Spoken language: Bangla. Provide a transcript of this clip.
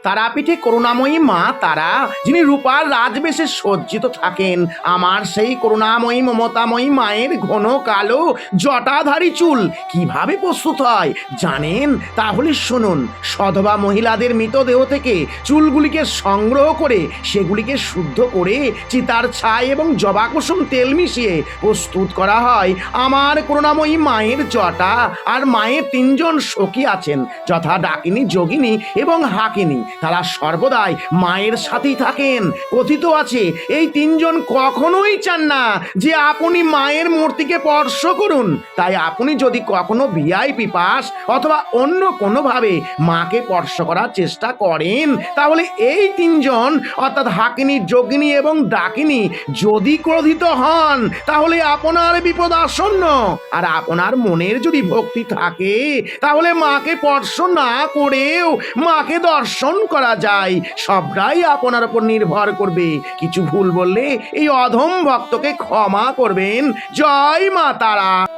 তারাপীঠে করুণাময়ী মা তারা, যিনি রূপার রাজবেশে সজ্জিত থাকেন, আমার সেই করুণাময়ী মমতাময়ী মায়ের ঘন কালো জটাধারী চুল কিভাবে প্রস্তুত হয় জানেন? তাহলে শুনুন। সধবা মহিলাদের মৃতদেহ থেকে চুলগুলিকে সংগ্রহ করে সেগুলিকে শুদ্ধ করে চিতার ছাই এবং জবা কুসুম তেল মিশিয়ে প্রস্তুত করা হয় আমার করুণাময়ী মায়ের জটা। আর মায়ের তিনজন সখী আছেন, যথা ডাকিনী, যোগিনী এবং হাকিনী। তারা সর্বদাই মায়ের সাথেই থাকেন। কথিত আছে এই তিনজন কখনোই চান না যে আপনি মায়ের মূর্তিকে স্পর্শ করুন। তাই আপনি যদি কখনো ভিআইপি পাস অথবা অন্য কোনোভাবে মাকে স্পর্শ করার চেষ্টা করেন, তাহলে এই তিনজন অর্থাৎ হাকিনী, যোগিনী এবং ডাকিনী যদি ক্রোধিত হন, তাহলে আপনার বিপদ আসন্ন। আর আপনার মনের যদি ভক্তি থাকে, তাহলে মাকে স্পর্শ না করেও মাকে দর্শন করা যায়। সবটাই আপনার উপর নির্ভর করবে। কিছু ভুল বললে এই অধম ভক্তকে ক্ষমা করবেন। জয় মা তারা।